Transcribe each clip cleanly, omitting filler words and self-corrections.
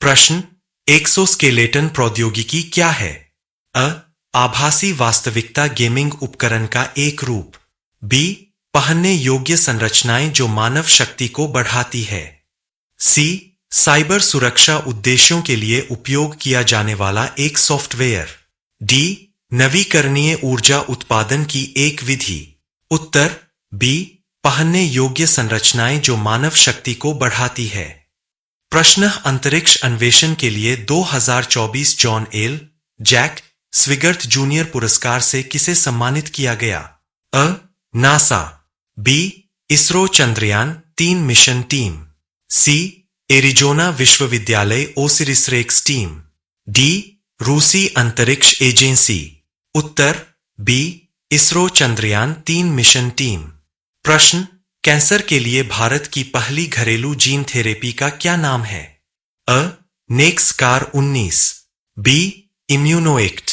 प्रश्न, एक्सोस्केलेटन प्रौद्योगिकी क्या है? अ. आभासी वास्तविकता गेमिंग उपकरण का एक रूप। बी. पहनने योग्य संरचनाएं जो मानव शक्ति को बढ़ाती है। सी. साइबर सुरक्षा उद्देश्यों के लिए उपयोग किया जाने वाला एक सॉफ्टवेयर। डी. नवीकरणीय ऊर्जा उत्पादन की एक विधि। उत्तर बी. पहनने योग्य संरचनाएं जो मानव शक्ति को बढ़ाती है। प्रश्न, अंतरिक्ष अन्वेषण के लिए 2024 John L. Jack Swigert Junior पुरस्कार से किसे सम्मानित किया गया? अ. NASA. B. ISRO Chandrayaan 3 mission team. C. Arizona विश्वविद्यालय ओसिरिस-रेक्स टीम। डी. रूसी अंतरिक्ष एजेंसी। उत्तर B. ISRO Chandrayaan 3 mission team. प्रश्न, कैंसर के लिए भारत की पहली घरेलू जीन थेरेपी का क्या नाम है? अ. NexCAR 19। B. ImmunoACT.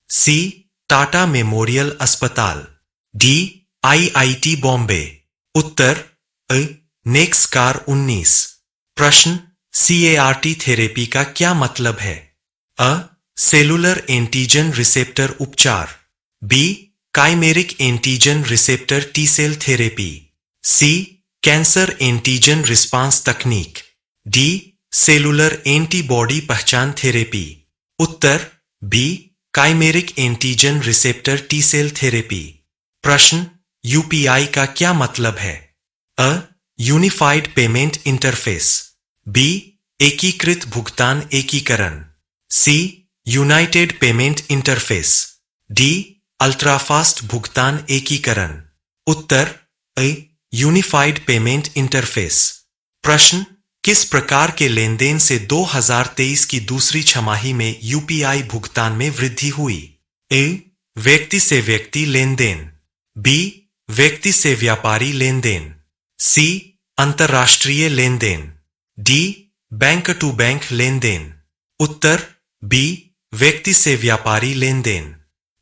C. Tata memorial अस्पताल। डी. आईआईटी बॉम्बे। उत्तर अ. नेक्सकार 19। प्रश्न, सीएआरटी थेरेपी का क्या मतलब है? अ. सेलुलर एंटीजन रिसेप्टर उपचार। B. Chimeric antigen receptor T cell therapy. C. Cancer antigen response तकनीक। डी. सेलुलर एंटीबॉडी पहचान थेरेपी। उत्तर B. Chimeric antigen receptor T cell therapy. प्रश्न, यूपीआई का क्या मतलब है? अ. Unified payment interface. बी. एकीकृत भुगतान एकीकरण। C. United payment interface. D. Ultrafast भुगतान एकीकरण। उत्तर अ. Unified payment interface. प्रश्न, किस प्रकार के लेनदेन से 2023 की दूसरी छमाही में यूपीआई भुगतान में वृद्धि हुई? ए. व्यक्ति से व्यक्ति लेनदेन। बी. व्यक्ति से व्यापारी लेनदेन। सी. अंतर्राष्ट्रीय लेनदेन। डी. बैंक टू बैंक लेनदेन। उत्तर बी. व्यक्ति से व्यापारी लेनदेन।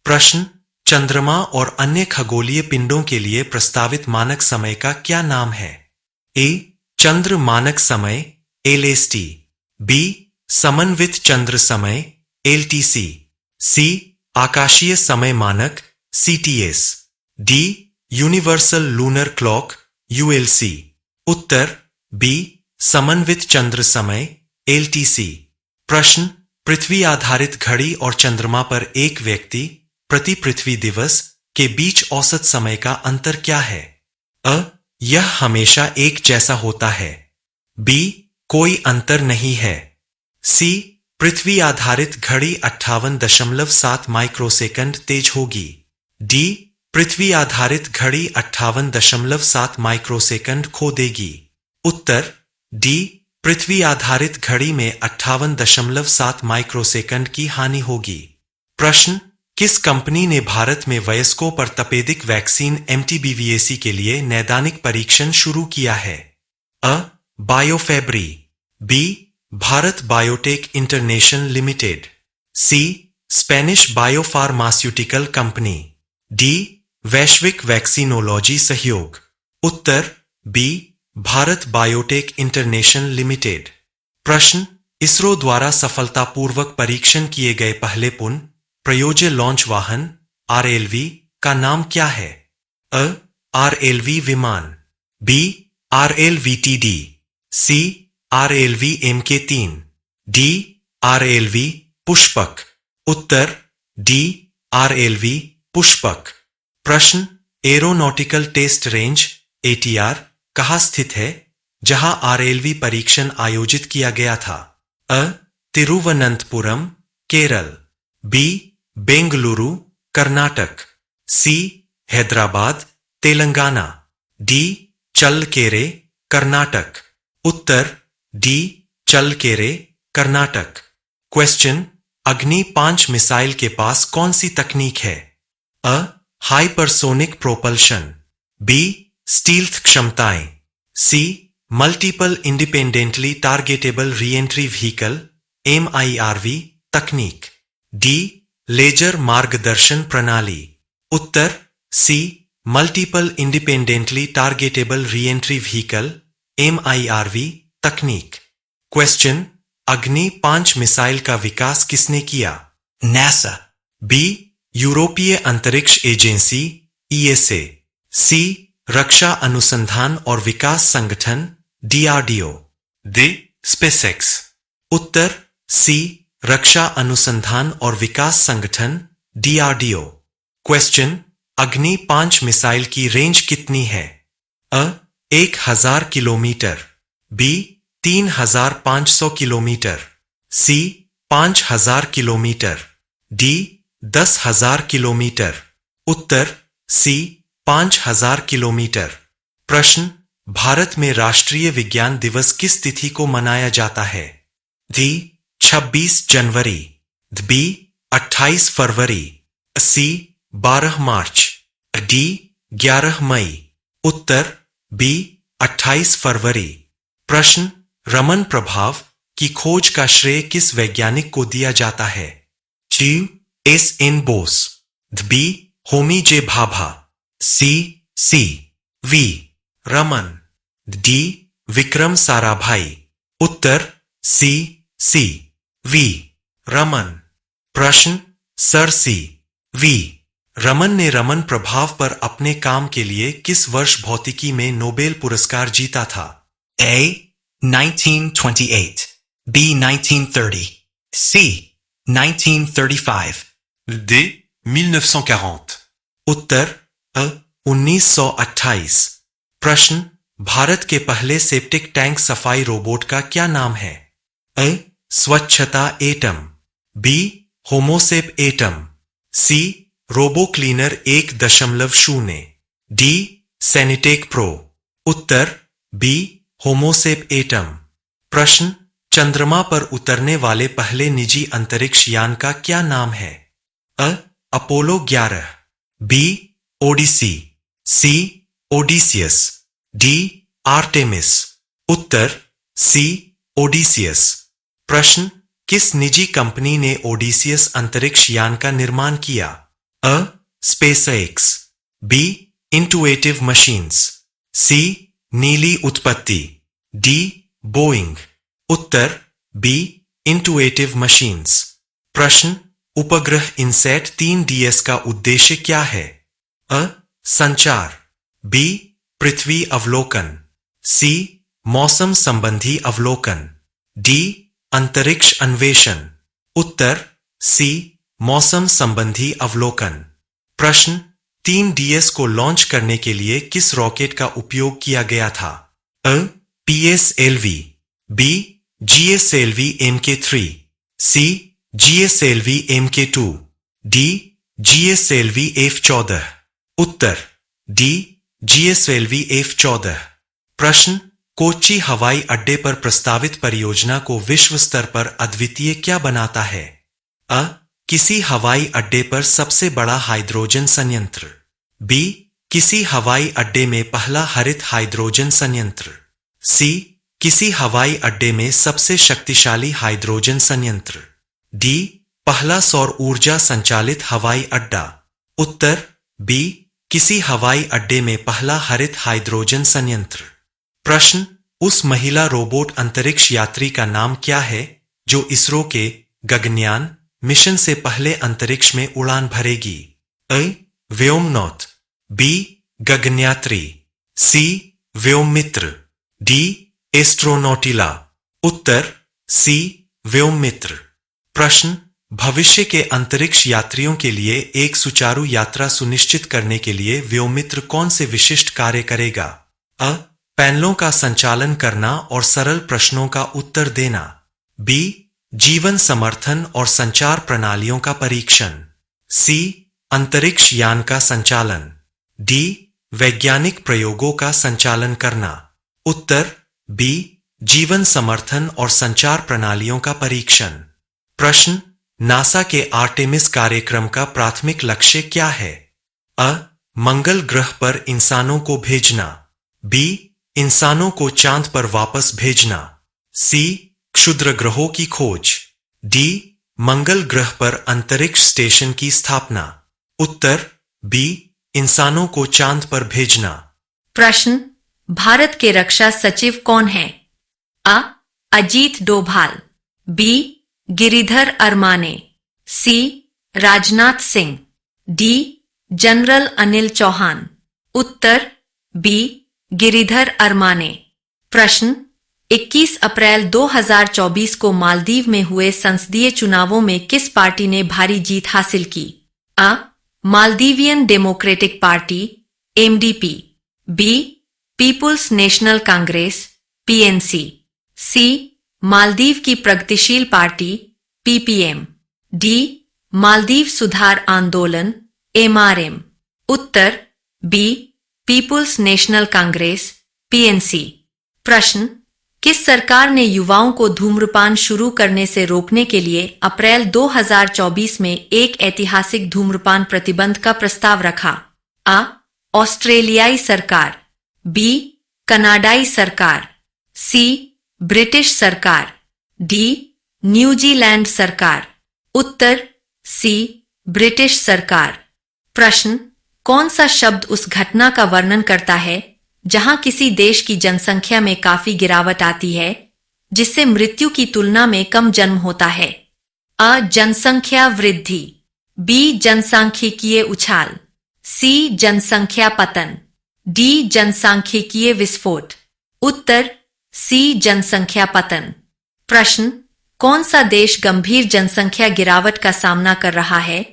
प्रश्न, चंद्रमा और अन्य खगोलीय पिंडों के लिए प्रस्तावित मानक समय का क्या नाम है? ए. चंद्र मानक समय एलएसटी। बी. समन्वित चंद्र समय एलटीसी। सी. आकाशीय समय मानक CTS. D. Universal lunar clock ULC. उत्तर बी. समन्वित चंद्र समय एलटीसी। प्रश्न, पृथ्वी आधारित घड़ी और चंद्रमा पर एक व्यक्ति प्रति पृथ्वी दिवस के बीच औसत समय का अंतर क्या है? अ. यह हमेशा एक जैसा होता है। बी. कोई अंतर नहीं है। सी. पृथ्वी आधारित घड़ी 58.7 माइक्रोसेकंड तेज होगी। डी. पृथ्वी आधारित घड़ी 58.7 माइक्रोसेकंड खो देगी। उत्तर डी. पृथ्वी आधारित घड़ी में 58.7 माइक्रोसेकंड की हानि होगी। प्रश्न, किस कंपनी ने भारत में वयस्कों पर तपेदिक वैक्सीन एमटीबीवीएसी के लिए नैदानिक परीक्षण शुरू किया है? अ. Biofabri. B. Bharat Biotech International Limited. C. Spanish biopharmaceutical company. D. वैश्विक वैक्सीनोलॉजी सहयोग। उत्तर B. Bharat Biotech International Limited. प्रश्न, इसरो द्वारा सफलतापूर्वक परीक्षण किए गए पहले पुन प्रयोज्य लॉन्च वाहन आरएलवी का नाम क्या है? अ. आरएलवी विमान। बी. आरएलवीटीडी। सी. RLV MK3। D. RLV Pushpak. उत्तर डी. आरएलवी पुष्पक। प्रश्न, एरोनॉटिकल टेस्ट रेंज ATR कहाँ स्थित है जहां आरएलवी परीक्षण आयोजित किया गया था? अ. Thiruvananthapuram Kerala. B. Bengaluru Karnataka. C. Hyderabad Telangana. D. Challakere Karnataka. उत्तर D. Challakere Karnataka. Question, Agni 5 missile के पास कौन सी तकनीक है? अ. Hypersonic propulsion. बी. स्टील्थ क्षमताएं। C. Multiple independently targetable reentry vehicle MIRV तकनीक। डी. लेजर मार्गदर्शन प्रणाली। उत्तर C. Multiple independently targetable reentry vehicle MIRV तकनीक। क्वेश्चन, अग्नि-5 मिसाइल का विकास किसने किया? NASA, B. यूरोपीय अंतरिक्ष एजेंसी (ईएसए). सी. रक्षा अनुसंधान और विकास संगठन (डीआरडीओ). डी. स्पेसएक्स। उत्तर सी. रक्षा अनुसंधान और विकास संगठन (डीआरडीओ). क्वेश्चन: अग्नि-5 मिसाइल की रेंज कितनी है? अ. 1000 किलोमीटर, बी. 3500 किलोमीटर, सी. 5000 किलोमीटर, डी. 10,000 किलोमीटर। उत्तर सी. 5000 किलोमीटर। प्रश्न: भारत में राष्ट्रीय विज्ञान दिवस किस तिथि को मनाया जाता है? डी. 26 जनवरी, बी. 28 फरवरी, सी. 12 मार्च, डी. 11 मई। उत्तर बी. 28 फरवरी। प्रश्न: रमन प्रभाव की खोज का श्रेय किस वैज्ञानिक को दिया जाता है? G. S N. Bose, B. Homi J. Bhabha, C. V. Raman, D. Vikram Sarabhai. उत्तर सी. वी. रमन। प्रश्न: सर वी. रमन ने रमन प्रभाव पर अपने काम के लिए किस वर्ष भौतिकी में नोबेल पुरस्कार जीता था? A. 1928, B. 1930, C. 1935, डी. 1940। उत्तर अ. 1928। प्रश्न: भारत के पहले सेप्टिक टैंक सफाई रोबोट का क्या नाम है? अ. Swachhata atom, B. Homosep atom, C. Robo cleaner 1.0, D. Sanitech pro. उत्तर बी. Homosep atom. प्रश्न: चंद्रमा पर उतरने वाले पहले निजी अंतरिक्ष यान का क्या नाम है? अ. Apollo 11, B. Odyssey, C. Odysseus, D. Artemis. उत्तर सी. ओडिसियस। प्रश्न: किस निजी कंपनी ने ओडिसियस अंतरिक्ष यान का निर्माण किया? अ. SpaceX, B. Intuitive Machines, C. नीली उत्पत्ति, डी. बोइंग। उत्तर बी. Intuitive Machines. प्रश्न: उपग्रह इनसैट 3DS का उद्देश्य क्या है? अ. संचार, बी. पृथ्वी अवलोकन, सी. मौसम संबंधी अवलोकन, डी. अंतरिक्ष अन्वेषण। उत्तर सी. मौसम संबंधी अवलोकन। प्रश्न: 3DS को लॉन्च करने के लिए किस रॉकेट का उपयोग किया गया था? अ. PSLV, B. GSLV Mk3, C. GSLV Mk2, D. GSLV F14। उत्तर डी. GSLV F14। प्रश्न: कोच्चि हवाई अड्डे पर प्रस्तावित परियोजना को विश्व स्तर पर अद्वितीय क्या बनाता है? अ. किसी हवाई अड्डे पर सबसे बड़ा हाइड्रोजन संयंत्र, बी. किसी हवाई अड्डे में पहला हरित हाइड्रोजन संयंत्र, सी. किसी हवाई अड्डे में सबसे शक्तिशाली हाइड्रोजन संयंत्र, डी. पहला सौर ऊर्जा संचालित हवाई अड्डा। उत्तर बी. किसी हवाई अड्डे में पहला हरित हाइड्रोजन संयंत्र। प्रश्न: उस महिला रोबोट अंतरिक्ष यात्री का नाम क्या है जो इसरो के गगनयान मिशन से पहले अंतरिक्ष में उड़ान भरेगी? अ. व्योमनौत, बी. गगनयात्री, सी. व्योममित्र, डी. एस्ट्रोनॉटिला। उत्तर सी. व्योममित्र। प्रश्न: भविष्य के अंतरिक्ष यात्रियों के लिए एक सुचारू यात्रा सुनिश्चित करने के लिए व्योममित्र कौन से विशिष्ट कार्य करेगा? अ. पैनलों का संचालन करना और सरल प्रश्नों का उत्तर देना, बी. जीवन समर्थन और संचार प्रणालियों का परीक्षण, सी. अंतरिक्ष यान का संचालन, डी. वैज्ञानिक प्रयोगों का संचालन करना। उत्तर बी. जीवन समर्थन और संचार प्रणालियों का परीक्षण। प्रश्न: नासा के आर्टेमिस कार्यक्रम का प्राथमिक लक्ष्य क्या है? अ. मंगल ग्रह पर इंसानों को भेजना, बी. इंसानों को चांद पर वापस भेजना, सी. क्षुद्र ग्रहों की खोज, डी. मंगल ग्रह पर अंतरिक्ष स्टेशन की स्थापना। उत्तर बी. इंसानों को चांद पर भेजना। प्रश्न: भारत के रक्षा सचिव कौन है? अ. अजीत डोभाल, बी गिरिधर अरमाने, सी राजनाथ सिंह, डी जनरल अनिल चौहान। उत्तर बी गिरिधर अरमाने। प्रश्न 21 अप्रैल 2024 को मालदीव में हुए संसदीय चुनावों में किस पार्टी ने भारी जीत हासिल की? अ Maldivian Democratic party MDP, B People's National Congress PNC, C Maldives की प्रगतिशील पार्टी पीपीएम, डी मालदीव सुधार आंदोलन एमआरएम। उत्तर B People's National Congress PNC. प्रश्न किस सरकार ने युवाओं को धूम्रपान शुरू करने से रोकने के लिए अप्रैल 2024 में एक ऐतिहासिक धूम्रपान प्रतिबंध का प्रस्ताव रखा? अ ऑस्ट्रेलियाई सरकार, बी कनाडाई सरकार, सी ब्रिटिश सरकार, डी न्यूजीलैंड सरकार। उत्तर सी ब्रिटिश सरकार। प्रश्न कौन सा शब्द उस घटना का वर्णन करता है जहां किसी देश की जनसंख्या में काफी गिरावट आती है जिससे मृत्यु की तुलना में कम जन्म होता है? अ जनसंख्या वृद्धि, बी जनसांख्यिकीय उछाल, सी जनसंख्या पतन, डी जनसांख्यिकीय विस्फोट। उत्तर सी जनसंख्या पतन। प्रश्न कौन सा देश गंभीर जनसंख्या गिरावट का सामना कर रहा है?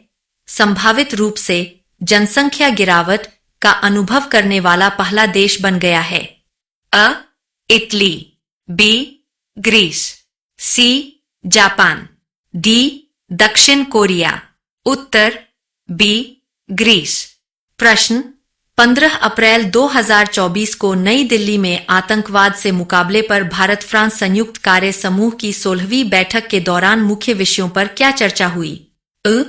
संभावित रूप से जनसंख्या गिरावट का अनुभव करने वाला पहला देश बन गया है। अ Italy, B Greece, C Japan, D दक्षिण कोरिया। उत्तर बी ग्रीस। प्रश्न 15 अप्रैल 2024 को नई दिल्ली में आतंकवाद से मुकाबले पर भारत फ्रांस संयुक्त कार्य समूह की 16वीं बैठक के दौरान मुख्य विषयों पर क्या चर्चा हुई? अ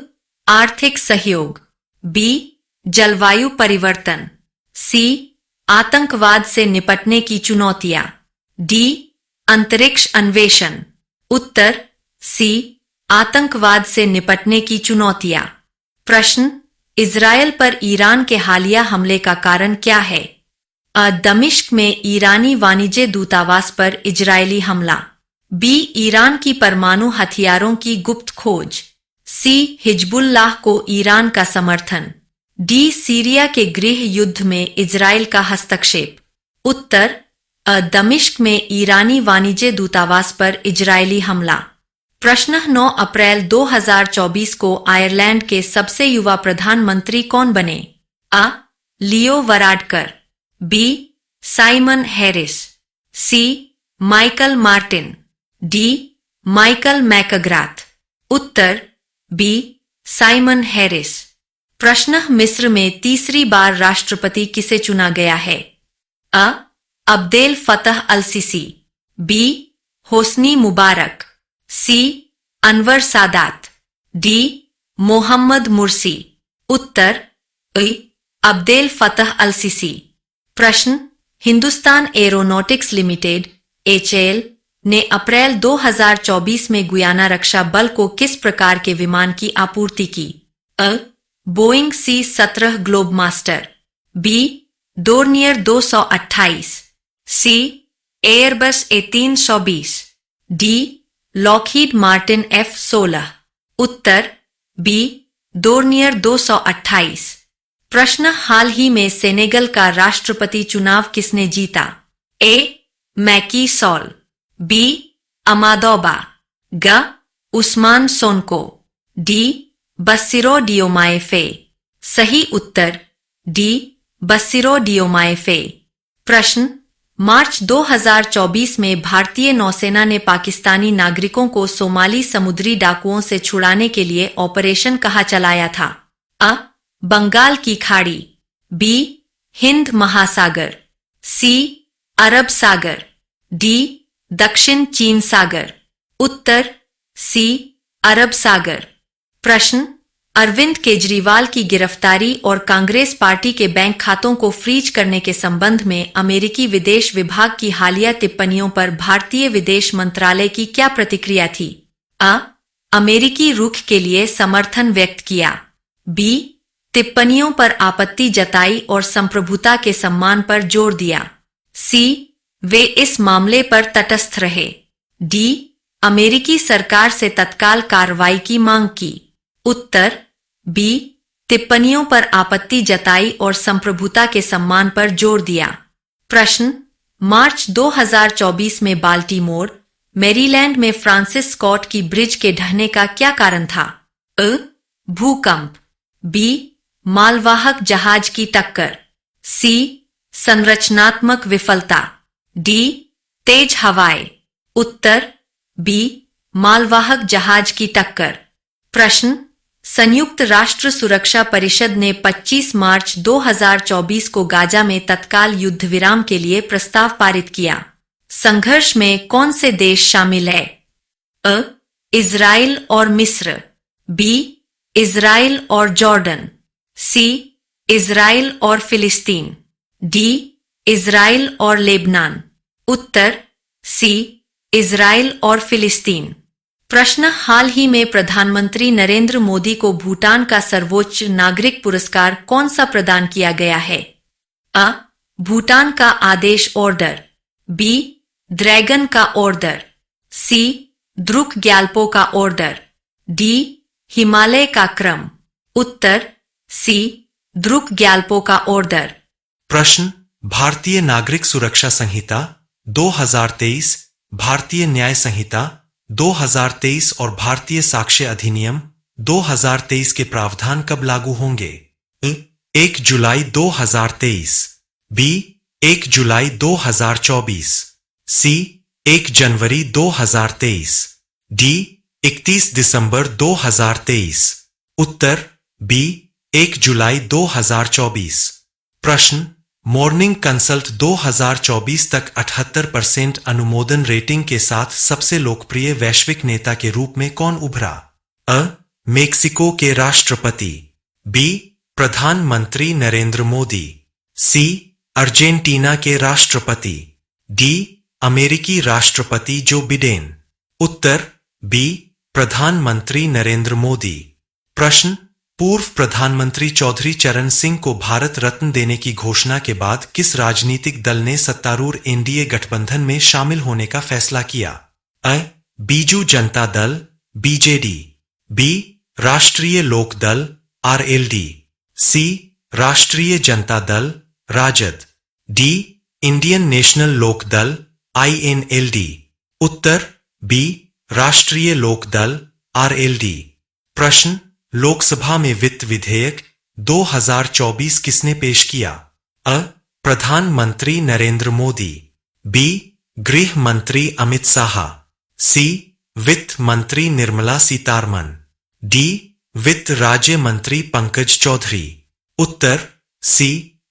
आर्थिक सहयोग, बी जलवायु परिवर्तन, सी आतंकवाद से निपटने की चुनौतियां, डी अंतरिक्ष अन्वेषण। उत्तर सी आतंकवाद से निपटने की चुनौतियां। प्रश्न इजरायल पर ईरान के हालिया हमले का कारण क्या है? अ दमिश्क में ईरानी वाणिज्य दूतावास पर इजरायली हमला, बी ईरान की परमाणु हथियारों की गुप्त खोज, सी हिजबुल्लाह को ईरान का समर्थन, डी सीरिया के गृह युद्ध में इजरायल का हस्तक्षेप। उत्तर अ दमिश्क में ईरानी वाणिज्य दूतावास पर इजरायली हमला। प्रश्न 9 अप्रैल 2024 को आयरलैंड के सबसे युवा प्रधानमंत्री कौन बने? अ Leo Varadkar, B Simon Harris, C Michael Martin, D Michael McGrath. उत्तर बी साइमन हैरिस। प्रश्न मिस्र में तीसरी बार राष्ट्रपति किसे चुना गया है? अ अब्देल फतह अल सीसी, बी होस्नी मुबारक, सी अनवर सादात, डी मोहम्मद मुर्सी। उत्तर अ अब्देल फतह अल सीसी। प्रश्न हिंदुस्तान एरोनॉटिक्स लिमिटेड एचएएल ने अप्रैल 2024 में गुयाना रक्षा बल को किस प्रकार के विमान की आपूर्ति की? अ Boeing C-17 Globemaster, B Dornier 228, C Airbus A320, D Lockheed Martin F-16। उत्तर बी डोर्नियर 228। प्रश्न हाल ही में सेनेगल का राष्ट्रपति चुनाव किसने जीता? ए मैकी सॉल, बी अमादोबा, ग उस्मान सोनको, डी बसिरो डियोमाए फे। सही उत्तर डी बसिरो डियोमाए फे। प्रश्न मार्च 2024 में भारतीय नौसेना ने पाकिस्तानी नागरिकों को सोमाली समुद्री डाकुओं से छुड़ाने के लिए ऑपरेशन कहाँ चलाया था? अ बंगाल की खाड़ी, बी हिंद महासागर, सी अरब सागर, डी दक्षिण चीन सागर। उत्तर सी अरब सागर। प्रश्न अरविंद केजरीवाल की गिरफ्तारी और कांग्रेस पार्टी के बैंक खातों को फ्रीज करने के संबंध में अमेरिकी विदेश विभाग की हालिया टिप्पणियों पर भारतीय विदेश मंत्रालय की क्या प्रतिक्रिया थी? अ अमेरिकी रुख के लिए समर्थन व्यक्त किया, बी टिप्पणियों पर आपत्ति जताई और संप्रभुता के सम्मान पर जोर दिया, सी वे इस मामले पर तटस्थ रहे, डी अमेरिकी सरकार से तत्काल कार्रवाई की मांग की। उत्तर बी टिप्पणियों पर आपत्ति जताई और संप्रभुता के सम्मान पर जोर दिया। प्रश्न मार्च 2024 में बाल्टीमोर, मैरीलैंड में फ्रांसिस स्कॉट की ब्रिज के ढहने का क्या कारण था? अ भूकंप, बी मालवाहक जहाज की टक्कर, सी संरचनात्मक विफलता, डी तेज हवाएं। उत्तर बी मालवाहक जहाज की टक्कर। प्रश्न संयुक्त राष्ट्र सुरक्षा परिषद ने 25 मार्च 2024 को गाजा में तत्काल युद्ध विराम के लिए प्रस्ताव पारित किया। संघर्ष में कौन से देश शामिल है? अ इजराइल और मिस्र, बी इजराइल और जॉर्डन, सी इजराइल और फिलिस्तीन, डी इजराइल और लेबनान। उत्तर सी इजराइल और फिलिस्तीन। प्रश्न हाल ही में प्रधानमंत्री नरेंद्र मोदी को भूटान का सर्वोच्च नागरिक पुरस्कार कौन सा प्रदान किया गया है? अ भूटान का आदेश ऑर्डर, बी ड्रैगन का ऑर्डर, सी द्रुक ग्याल्पो का ऑर्डर, डी हिमालय का क्रम। उत्तर सी द्रुक ग्याल्पो का ऑर्डर। प्रश्न भारतीय नागरिक सुरक्षा संहिता 2023, भारतीय न्याय संहिता 2023 और भारतीय साक्ष्य अधिनियम 2023 के प्रावधान कब लागू होंगे? 1 जुलाई 2023, बी 1 जुलाई 2024, सी 1 जनवरी 2023, डी 31 दिसंबर 2023। उत्तर बी 1 जुलाई 2024। प्रश्न मॉर्निंग कंसल्ट 2024 तक 78% अनुमोदन रेटिंग के साथ सबसे लोकप्रिय वैश्विक नेता के रूप में कौन उभरा? अ मेक्सिको के राष्ट्रपति, बी प्रधानमंत्री नरेंद्र मोदी, सी अर्जेंटीना के राष्ट्रपति, डी अमेरिकी राष्ट्रपति जो बिडेन। उत्तर बी प्रधानमंत्री नरेंद्र मोदी। प्रश्न पूर्व प्रधानमंत्री चौधरी चरण सिंह को भारत रत्न देने की घोषणा के बाद किस राजनीतिक दल ने सत्तारूढ़ एनडीए गठबंधन में शामिल होने का फैसला किया? अ बीजू जनता दल बीजेडी, बी राष्ट्रीय लोक दल आरएलडी, सी राष्ट्रीय Janata Dal Rajad, D Indian national लोक दल आईएनएलडी। उत्तर बी राष्ट्रीय लोक दल आरएलडी। प्रश्न लोकसभा में वित्त विधेयक 2024 किसने पेश किया? अ प्रधानमंत्री नरेंद्र मोदी, बी गृह मंत्री अमित शाह, सी वित्त मंत्री निर्मला सीतारमण, डी वित्त राज्य मंत्री पंकज चौधरी। उत्तर सी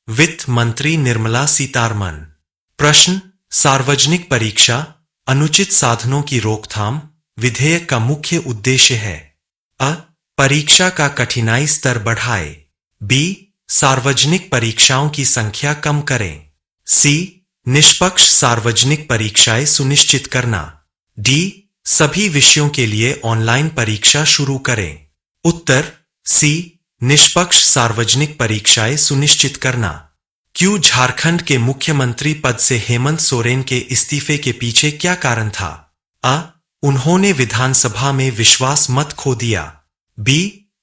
वित्त मंत्री निर्मला सीतारमण। प्रश्न सार्वजनिक परीक्षा अनुचित साधनों की रोकथाम विधेयक का मुख्य उद्देश्य है? अ परीक्षा का कठिनाई स्तर बढ़ाए, बी सार्वजनिक परीक्षाओं की संख्या कम करें, सी निष्पक्ष सार्वजनिक परीक्षाएं सुनिश्चित करना, डी सभी विषयों के लिए ऑनलाइन परीक्षा शुरू करें। उत्तर सी निष्पक्ष सार्वजनिक परीक्षाएं सुनिश्चित करना। क्यों झारखंड के मुख्यमंत्री पद से हेमंत सोरेन के इस्तीफे के पीछे क्या कारण था? अ उन्होंने विधानसभा में विश्वास मत खो दिया, बी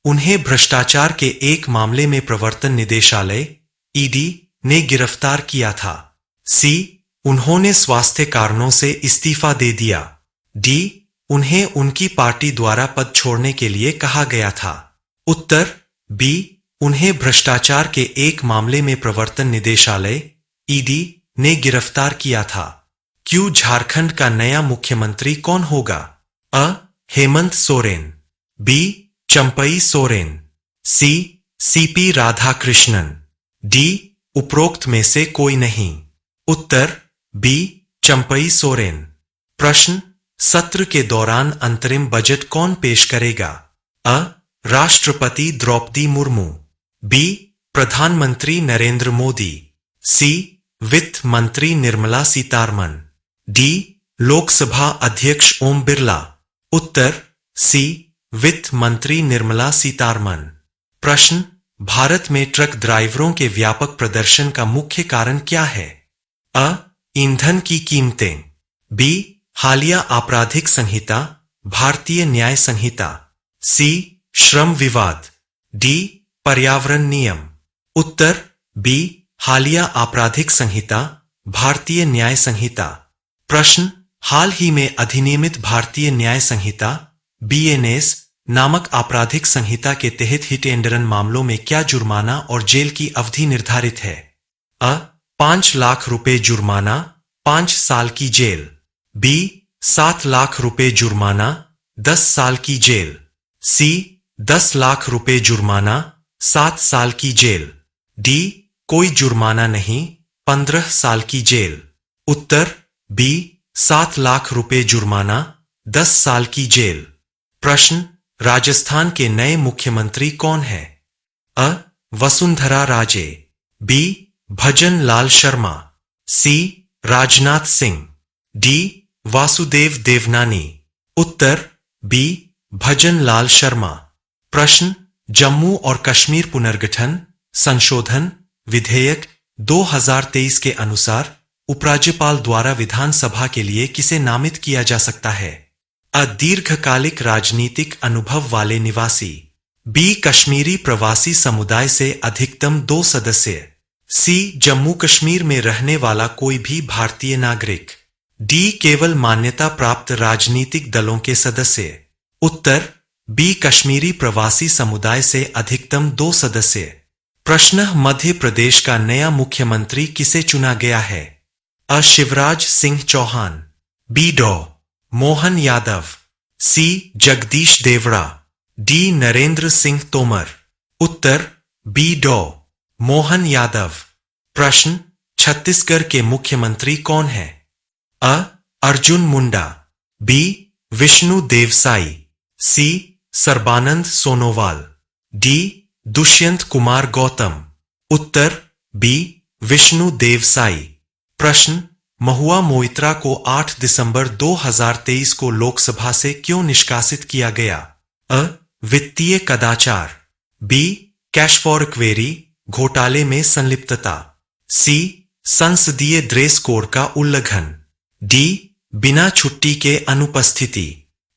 उन्हें भ्रष्टाचार के एक मामले में प्रवर्तन निदेशालय ईडी ने गिरफ्तार किया था, सी उन्होंने स्वास्थ्य कारणों से इस्तीफा दे दिया, डी उन्हें उनकी पार्टी द्वारा पद छोड़ने के लिए कहा गया था। उत्तर बी उन्हें भ्रष्टाचार के एक मामले में प्रवर्तन निदेशालय ईडी ने गिरफ्तार किया था। क्यों झारखंड का नया मुख्यमंत्री कौन होगा? अ हेमंत सोरेन, बी चंपई सोरेन, सी सीपी राधाकृष्णन, डी उपरोक्त में से कोई नहीं। उत्तर बी चंपई सोरेन। प्रश्न सत्र के दौरान अंतरिम बजट कौन पेश करेगा? अ राष्ट्रपति द्रौपदी मुर्मू, बी प्रधानमंत्री नरेंद्र मोदी, सी वित्त मंत्री निर्मला सीतारमण, डी लोकसभा अध्यक्ष ओम बिरला। उत्तर सी वित्त मंत्री निर्मला सीतारमण। प्रश्न भारत में ट्रक ड्राइवरों के व्यापक प्रदर्शन का मुख्य कारण क्या है? अ ईंधन की कीमतें, बी हालिया आपराधिक संहिता भारतीय न्याय संहिता। सी श्रम विवाद। डी पर्यावरण नियम। उत्तर बी हालिया आपराधिक संहिता भारतीय न्याय संहिता। प्रश्न हाल ही में अधिनियमित भारतीय न्याय संहिता BNS नामक आपराधिक संहिता के तहत हिट एंड रन मामलों में क्या जुर्माना और जेल की अवधि निर्धारित है? अ 5 लाख रुपए जुर्माना 5 साल की जेल। बी 7 लाख रुपए जुर्माना 10 साल की जेल। सी 10 लाख रुपए जुर्माना 7 साल की जेल। डी कोई जुर्माना नहीं 15 साल की जेल। उत्तर बी 7 लाख रुपए जुर्माना 10 साल की जेल। प्रश्न राजस्थान के नए मुख्यमंत्री कौन है? अ वसुंधरा राजे। बी भजन लाल शर्मा। सी राजनाथ सिंह। डी वासुदेव देवनानी। उत्तर बी भजन लाल शर्मा। प्रश्न जम्मू और कश्मीर पुनर्गठन संशोधन विधेयक 2023 के अनुसार उपराज्यपाल द्वारा विधानसभा के लिए किसे नामित किया जा सकता है? अ दीर्घकालिक राजनीतिक अनुभव वाले निवासी। बी कश्मीरी प्रवासी समुदाय से अधिकतम 2 सदस्य। सी जम्मू कश्मीर में रहने वाला कोई भी भारतीय नागरिक। डी केवल मान्यता प्राप्त राजनीतिक दलों के सदस्य। उत्तर बी कश्मीरी प्रवासी समुदाय से अधिकतम 2 सदस्य। प्रश्न मध्य प्रदेश का नया मुख्यमंत्री किसे चुना गया है? अ शिवराज सिंह चौहान। बी डॉ मोहन यादव। सी जगदीश देवड़ा। डी नरेंद्र सिंह तोमर। उत्तर बी डॉ मोहन यादव। प्रश्न छत्तीसगढ़ के मुख्यमंत्री कौन है? अ अर्जुन मुंडा। बी विष्णु देवसाई। सी सर्बानंद सोनोवाल। डी दुष्यंत कुमार गौतम। उत्तर बी विष्णु देवसाई। प्रश्न महुआ मोइत्रा को 8 दिसंबर 2023 को लोकसभा से क्यों निष्कासित किया गया? अ वित्तीय कदाचार। बी कैश फॉर क्वेरी घोटाले में संलिप्तता। सी संसदीय ड्रेस कोड का उल्लंघन। डी बिना छुट्टी के अनुपस्थिति।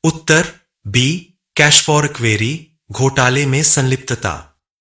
उत्तर बी कैश फॉर क्वेरी घोटाले में संलिप्तता।